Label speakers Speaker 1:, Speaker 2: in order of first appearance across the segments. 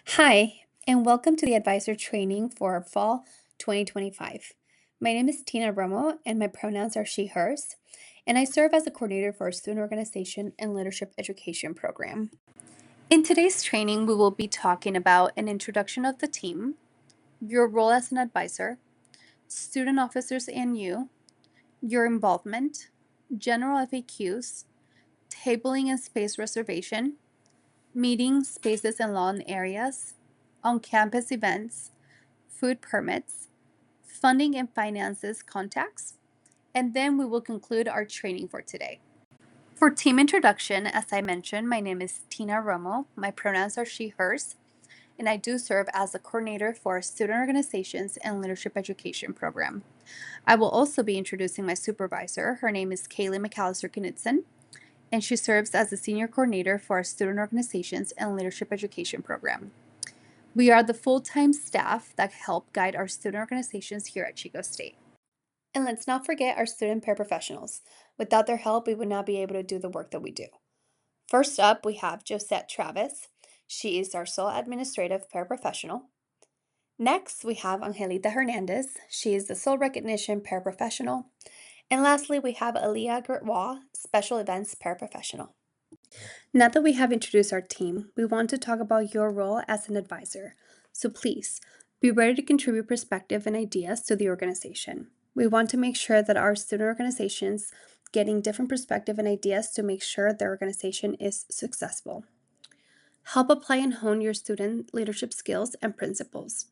Speaker 1: Hi, and welcome to the advisor training for fall 2025. My name is Tina Romo, and my pronouns are she, hers, and I serve as a coordinator for our student organization and leadership education program. In today's training, we will be talking about an introduction of the team, your role as an advisor, student officers and you, your involvement, general FAQs, tabling and space reservation, meeting spaces and lawn areas, on-campus events, food permits, funding and finances contacts, and then we will conclude our training for today. For team introduction, as I mentioned, my name is Tina Romo. My pronouns are she, hers, and I do serve as a coordinator for our student organizations and leadership education program. I will also be introducing my supervisor. Her name is Kaylee McAllister Knudsen, and she serves as the senior coordinator for our student organizations and leadership education program. We are the full-time staff that help guide our student organizations here at Chico State. And let's not forget our student paraprofessionals. Without their help, we would not be able to do the work that we do. First up, we have Josette Travis. She is our sole administrative paraprofessional. Next, we have Angelita Hernandez. She is the sole recognition paraprofessional. And lastly, we have Aaliyah Gertwa, special events paraprofessional. Now that we have introduced our team, we want to talk about your role as an advisor. So please, be ready to contribute perspective and ideas to the organization. We want to make sure that our student organizations getting different perspective and ideas to make sure their organization is successful. Help apply and hone your student leadership skills and principles.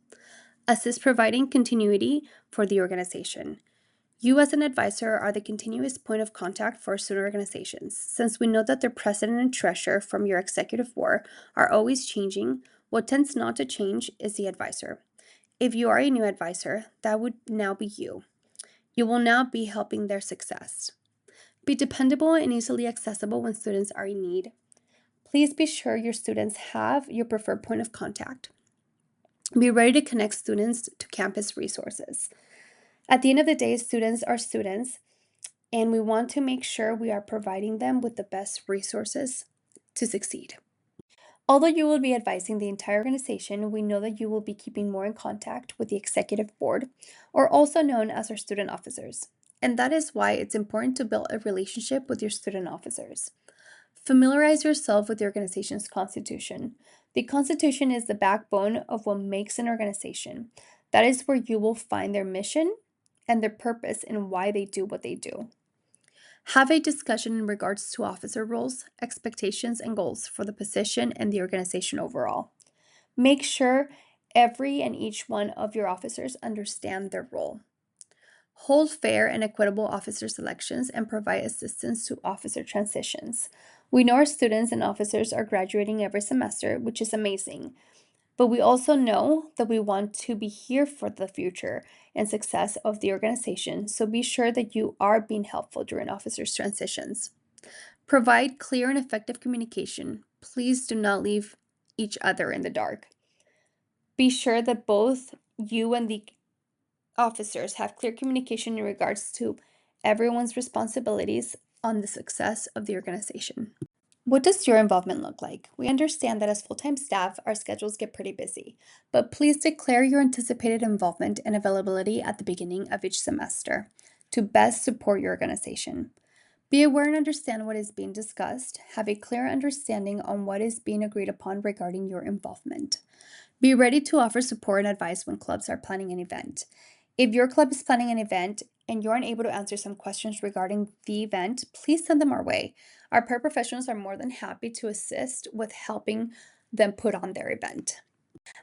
Speaker 1: Assist providing continuity for the organization. You as an advisor are the continuous point of contact for student organizations. Since we know that their president and treasurer from your executive board are always changing, what tends not to change is the advisor. If you are a new advisor, that would now be you. You will now be helping their success. Be dependable and easily accessible when students are in need. Please be sure your students have your preferred point of contact. Be ready to connect students to campus resources. At the end of the day, students are students, and we want to make sure we are providing them with the best resources to succeed. Although you will be advising the entire organization, we know that you will be keeping more in contact with the executive board, or also known as our student officers. And that is why it's important to build a relationship with your student officers. Familiarize yourself with the organization's constitution. The constitution is the backbone of what makes an organization. That is where you will find their mission and their purpose and why they do what they do. Have a discussion in regards to officer roles, expectations, and goals for the position and the organization overall. Make sure every and each one of your officers understand their role. Hold fair and equitable officer selections and provide assistance to officer transitions. We know our students and officers are graduating every semester, which is amazing. But we also know that we want to be here for the future and success of the organization, so be sure that you are being helpful during officers' transitions. Provide clear and effective communication. Please do not leave each other in the dark. Be sure that both you and the officers have clear communication in regards to everyone's responsibilities on the success of the organization. What does your involvement look like? We understand that as full-time staff, our schedules get pretty busy, but please declare your anticipated involvement and availability at the beginning of each semester to best support your organization. Be aware and understand what is being discussed. Have a clear understanding on what is being agreed upon regarding your involvement. Be ready to offer support and advice when clubs are planning an event. If your club is planning an event and you're unable to answer some questions regarding the event, please send them our way. Our paraprofessionals are more than happy to assist with helping them put on their event.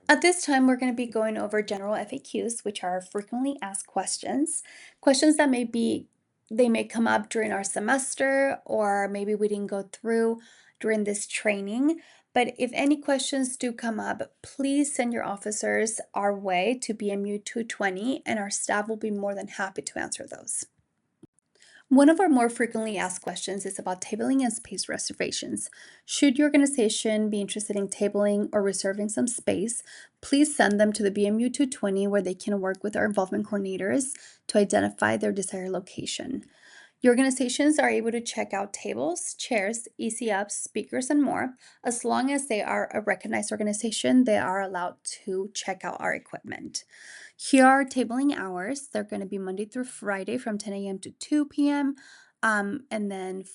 Speaker 1: At this time, we're going to be going over general FAQs, which are frequently asked questions. Questions that they may come up during our semester, or maybe we didn't go through during this training. But if any questions do come up, please send your officers our way to BMU 220, and our staff will be more than happy to answer those. One of our more frequently asked questions is about tabling and space reservations. Should your organization be interested in tabling or reserving some space, please send them to the BMU 220 where they can work with our involvement coordinators to identify their desired location. Your organizations are able to check out tables, chairs, ECFs, speakers, and more. As long as they are a recognized organization, they are allowed to check out our equipment. Here are tabling hours. They're going to be Monday through Friday from 10 a.m. to 2 p.m. And then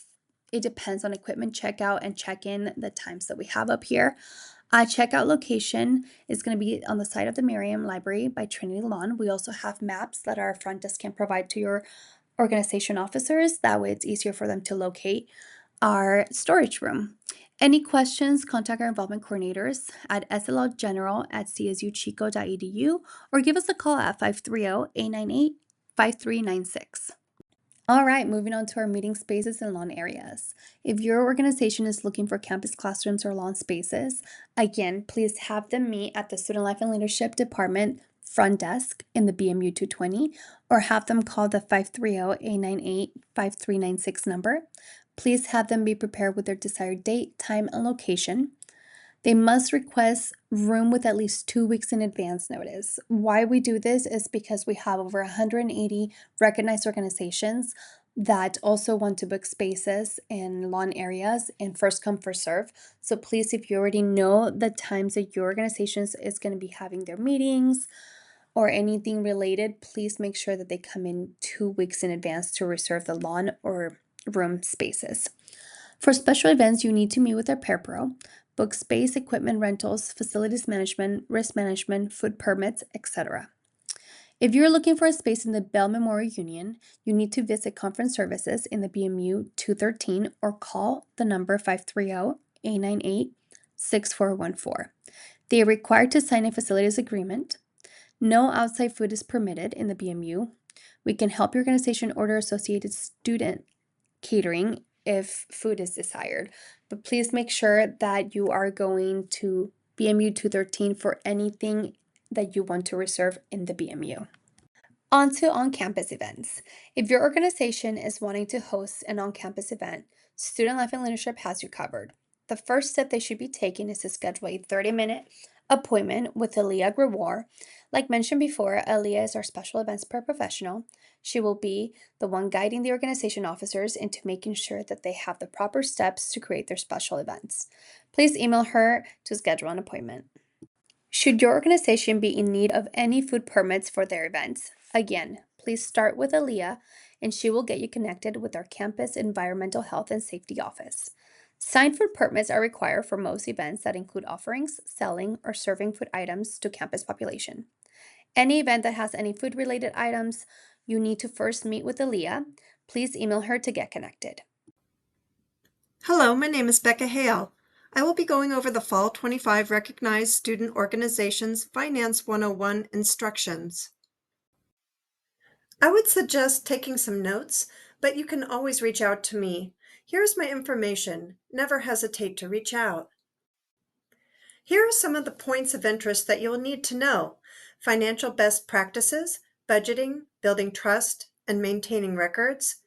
Speaker 1: it depends on equipment checkout and check-in, the times that we have up here. Checkout location is going to be on the side of the Merriam Library by Trinity Lawn. We also have maps that our front desk can provide to your organization officers. That way it's easier for them to locate our storage room. Any questions, contact our involvement coordinators at slgeneral@csuchico.edu or give us a call at 530-898-5396. All right, moving on to our meeting spaces and lawn areas. If your organization is looking for campus classrooms or lawn spaces, again, please have them meet at the Student Life and Leadership Department front desk in the BMU 220 or have them call the 530-898-5396 number. Please have them be prepared with their desired date, time, and location. They must request room with at least 2 weeks in advance notice. Why we do this is because we have over 180 recognized organizations that also want to book spaces in lawn areas and first come, first serve. So please, if you already know the times that your organization is going to be having their meetings or anything related, please make sure that they come in 2 weeks in advance to reserve the lawn or room spaces. For special events, you need to meet with our parapro, book space, equipment rentals, facilities management, risk management, food permits, etc. If you're looking for a space in the Bell Memorial Union, you need to visit conference services in the BMU 213 or call the number 530-898-6414. They are required to sign a facilities agreement. No outside food is permitted in the BMU. We can help your organization order associated student catering if food is desired, but please make sure that you are going to BMU 213 for anything that you want to reserve in the BMU. On to on-campus events. If your organization is wanting to host an on-campus event, Student Life and Leadership has you covered. The first step they should be taking is to schedule a 30-minute appointment with Aaliyah Grewar. Like mentioned before, Aaliyah is our special events paraprofessional. She will be the one guiding the organization officers into making sure that they have the proper steps to create their special events. Please email her to schedule an appointment. Should your organization be in need of any food permits for their events, again, please start with Aaliyah and she will get you connected with our campus environmental health and safety office. Signed food permits are required for most events that include offerings, selling, or serving food items to campus population. Any event that has any food-related items, you need to first meet with Aaliyah. Please email her to get connected.
Speaker 2: Hello, my name is Becca Hale. I will be going over the Fall 25 Recognized Student Organizations Finance 101 instructions. I would suggest taking some notes, but you can always reach out to me. Here's my information. Never hesitate to reach out. Here are some of the points of interest that you'll need to know: financial best practices, budgeting, building trust, and maintaining records,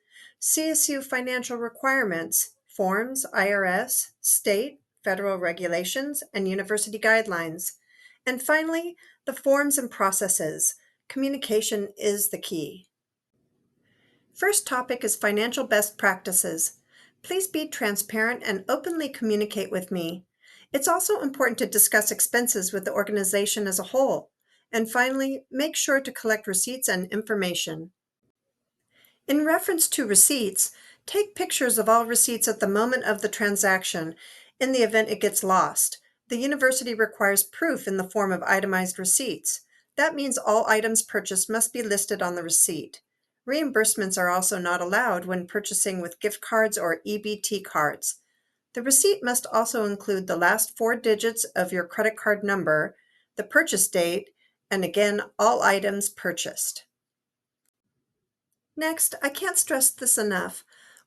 Speaker 2: CSU financial requirements, forms, IRS, state, federal regulations, and university guidelines. And finally, the forms and processes. Communication is the key. First topic is financial best practices. Please be transparent and openly communicate with me. It's also important to discuss expenses with the organization as a whole. And finally, make sure to collect receipts and information. In reference to receipts, take pictures of all receipts at the moment of the transaction in the event it gets lost. The university requires proof in the form of itemized receipts. That means all items purchased must be listed on the receipt. Reimbursements are also not allowed when purchasing with gift cards or EBT cards. The receipt must also include the last 4 digits of your credit card number, the purchase date, and again, all items purchased. Next, I can't stress this enough.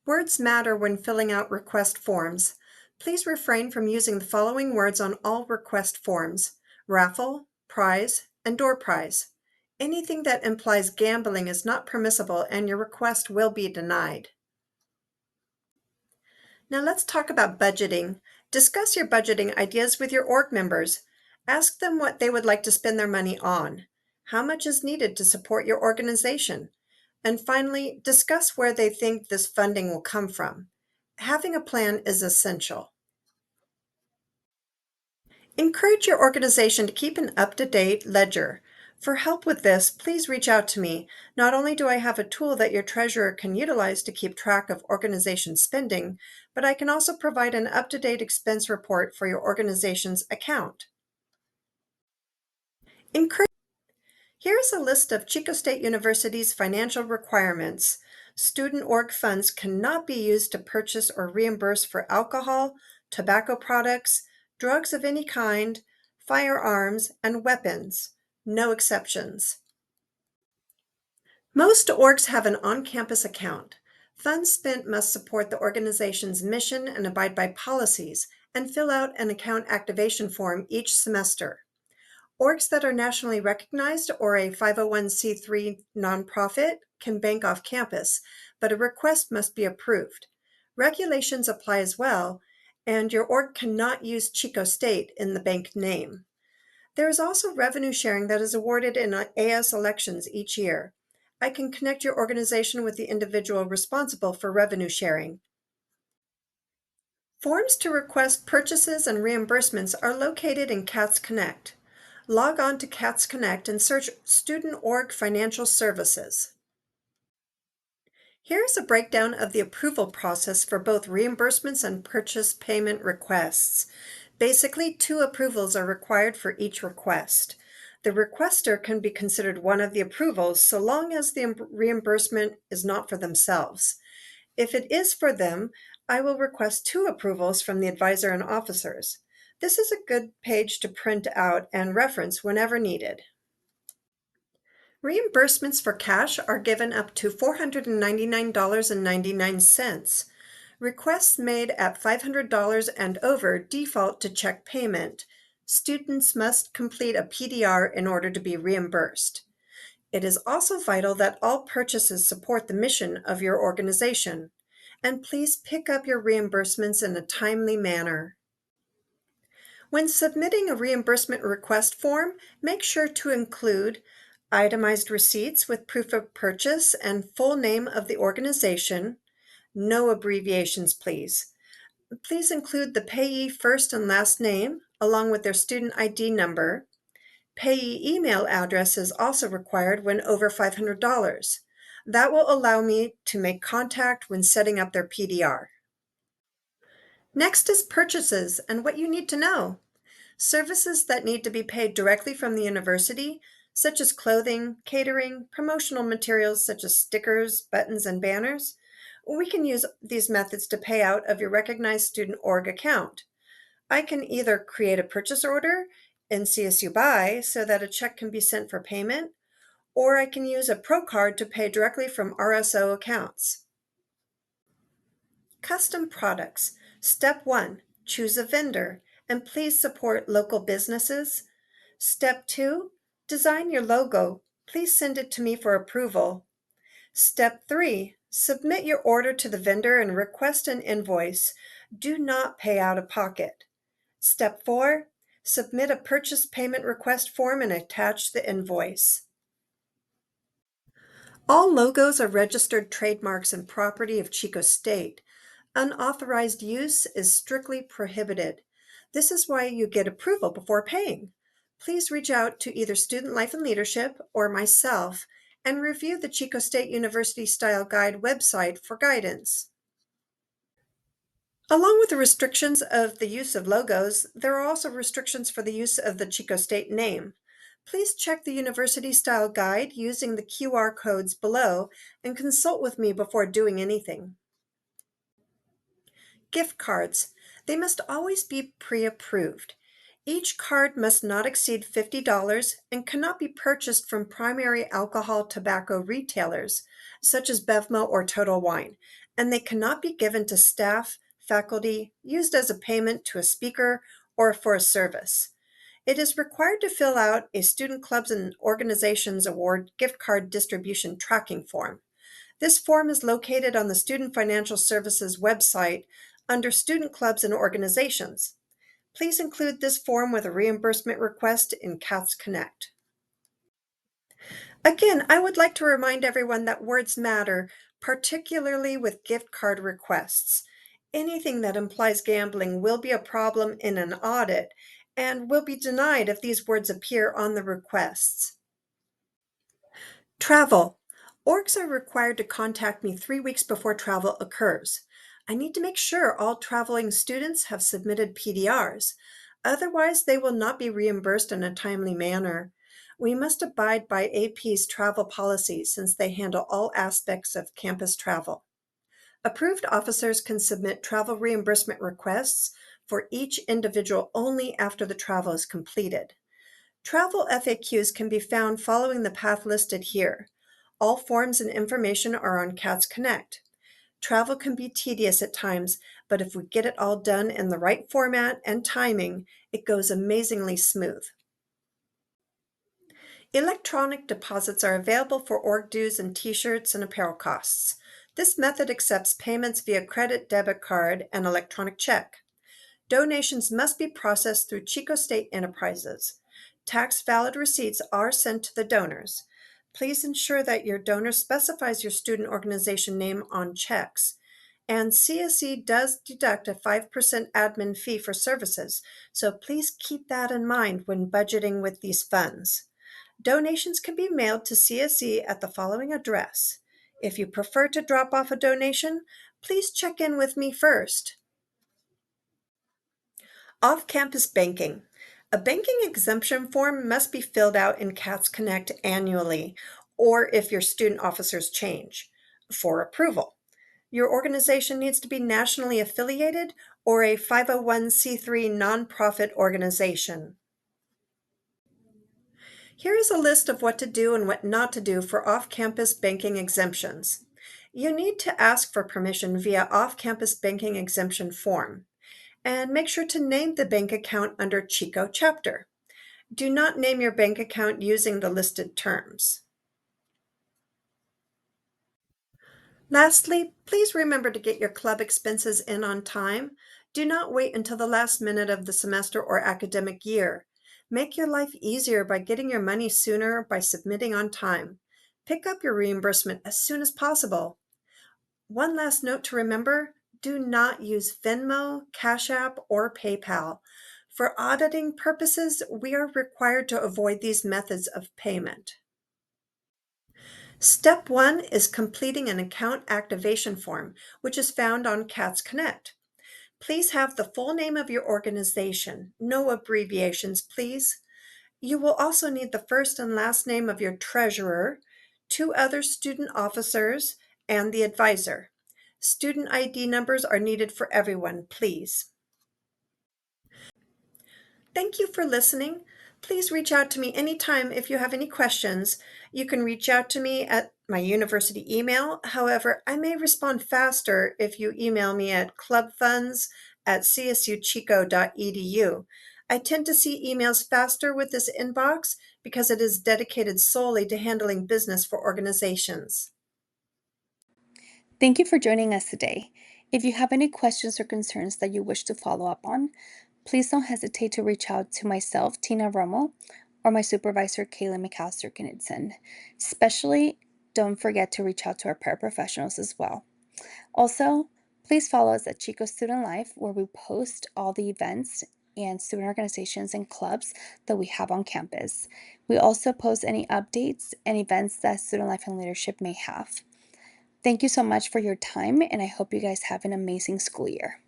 Speaker 2: Words matter when filling out request forms. Please refrain from using the following words on all request forms: raffle, prize, and door prize. Anything that implies gambling is not permissible and your request will be denied. Now let's talk about budgeting. Discuss your budgeting ideas with your org members. Ask them what they would like to spend their money on. How much is needed to support your organization? And finally, discuss where they think this funding will come from. Having a plan is essential. Encourage your organization to keep an up-to-date ledger. For help with this, please reach out to me. Not only do I have a tool that your treasurer can utilize to keep track of organization spending, but I can also provide an up-to-date expense report for your organization's account. Here's a list of Chico State University's financial requirements. Student org funds cannot be used to purchase or reimburse for alcohol, tobacco products, drugs of any kind, firearms, and weapons. No exceptions. Most orgs have an on-campus account. Funds spent must support the organization's mission and abide by policies, and fill out an account activation form each semester. Orgs that are nationally recognized or a 501c3 nonprofit can bank off campus, but a request must be approved. Regulations apply as well, and your org cannot use Chico State in the bank name. There is also revenue sharing that is awarded in AS elections each year. I can connect your organization with the individual responsible for revenue sharing. Forms to request purchases and reimbursements are located in CATS Connect. Log on to CATS Connect and search Student Org Financial Services. Here's a breakdown of the approval process for both reimbursements and purchase payment requests. Basically, 2 approvals are required for each request. The requester can be considered one of the approvals so long as the reimbursement is not for themselves. If it is for them, I will request 2 approvals from the advisor and officers. This is a good page to print out and reference whenever needed. Reimbursements for cash are given up to $499.99. Requests made at $500 and over default to check payment. Students must complete a PDR in order to be reimbursed. It is also vital that all purchases support the mission of your organization. And please pick up your reimbursements in a timely manner. When submitting a reimbursement request form, make sure to include itemized receipts with proof of purchase and full name of the organization. No abbreviations, please. Please include the payee first and last name, along with their student ID number. Payee email address is also required when over $500. That will allow me to make contact when setting up their PDR. Next is purchases and what you need to know. Services that need to be paid directly from the university, such as clothing, catering, promotional materials such as stickers, buttons, and banners. We can use these methods to pay out of your recognized student org account. I can either create a purchase order in CSU Buy so that a check can be sent for payment, or I can use a Pro Card to pay directly from RSO accounts. Custom products. Step 1, choose a vendor, and please support local businesses. Step 2, design your logo. Please send it to me for approval. Step 3, submit your order to the vendor and request an invoice. Do not pay out of pocket. Step 4, submit a purchase payment request form and attach the invoice. All logos are registered trademarks and property of Chico State. Unauthorized use is strictly prohibited. This is why you get approval before paying. Please reach out to either Student Life and Leadership or myself and review the Chico State University Style Guide website for guidance. Along with the restrictions of the use of logos, there are also restrictions for the use of the Chico State name. Please check the University Style Guide using the QR codes below and consult with me before doing anything. Gift cards. They must always be pre-approved. Each card must not exceed $50 and cannot be purchased from primary alcohol tobacco retailers, such as Bevmo or Total Wine, and they cannot be given to staff, faculty, used as a payment to a speaker, or for a service. It is required to fill out a Student Clubs and Organizations Award gift card distribution tracking form. This form is located on the Student Financial Services website under Student Clubs and Organizations. Please include this form with a reimbursement request in CATS Connect. Again, I would like to remind everyone that words matter, particularly with gift card requests. Anything that implies gambling will be a problem in an audit and will be denied if these words appear on the requests. Travel. Orgs are required to contact me 3 weeks before travel occurs. I need to make sure all traveling students have submitted PDRs. Otherwise, they will not be reimbursed in a timely manner. We must abide by AP's travel policy since they handle all aspects of campus travel. Approved officers can submit travel reimbursement requests for each individual only after the travel is completed. Travel FAQs can be found following the path listed here. All forms and information are on CATS Connect. Travel can be tedious at times, but if we get it all done in the right format and timing, it goes amazingly smooth. Electronic deposits are available for org dues and t-shirts and apparel costs. This method accepts payments via credit, debit card, and electronic check. Donations must be processed through Chico State Enterprises. Tax-valid receipts are sent to the donors. Please ensure that your donor specifies your student organization name on checks. And CSE does deduct a 5% admin fee for services, so please keep that in mind when budgeting with these funds. Donations can be mailed to CSE at the following address. If you prefer to drop off a donation, please check in with me first. Off-campus banking. A banking exemption form must be filled out in CATS Connect annually, or if your student officers change, for approval. Your organization needs to be nationally affiliated or a 501c3 nonprofit organization. Here is a list of what to do and what not to do for off-campus banking exemptions. You need to ask for permission via off-campus banking exemption form. And make sure to name the bank account under Chico chapter. Do not name your bank account using the listed terms. Lastly, please remember to get your club expenses in on time. Do not wait until the last minute of the semester or academic year. Make your life easier by getting your money sooner by submitting on time. Pick up your reimbursement as soon as possible. One last note to remember, do not use Venmo, Cash App, or PayPal. For auditing purposes, we are required to avoid these methods of payment. Step 1 is completing an account activation form, which is found on CATS Connect. Please have the full name of your organization, no abbreviations, please. You will also need the first and last name of your treasurer, 2 other student officers, and the advisor. Student ID numbers are needed for everyone, please. Thank you for listening. Please reach out to me anytime if you have any questions. You can reach out to me at my university email. However, I may respond faster if you email me at clubfunds@csuchico.edu. I tend to see emails faster with this inbox because it is dedicated solely to handling business for organizations.
Speaker 1: Thank you for joining us today. If you have any questions or concerns that you wish to follow up on, please don't hesitate to reach out to myself, Tina Romo, or my supervisor, Kayla McAllister Knudsen. Especially, don't forget to reach out to our paraprofessionals as well. Also, please follow us at Chico Student Life, where we post all the events and student organizations and clubs that we have on campus. We also post any updates and events that Student Life and Leadership may have. Thank you so much for your time, and I hope you guys have an amazing school year.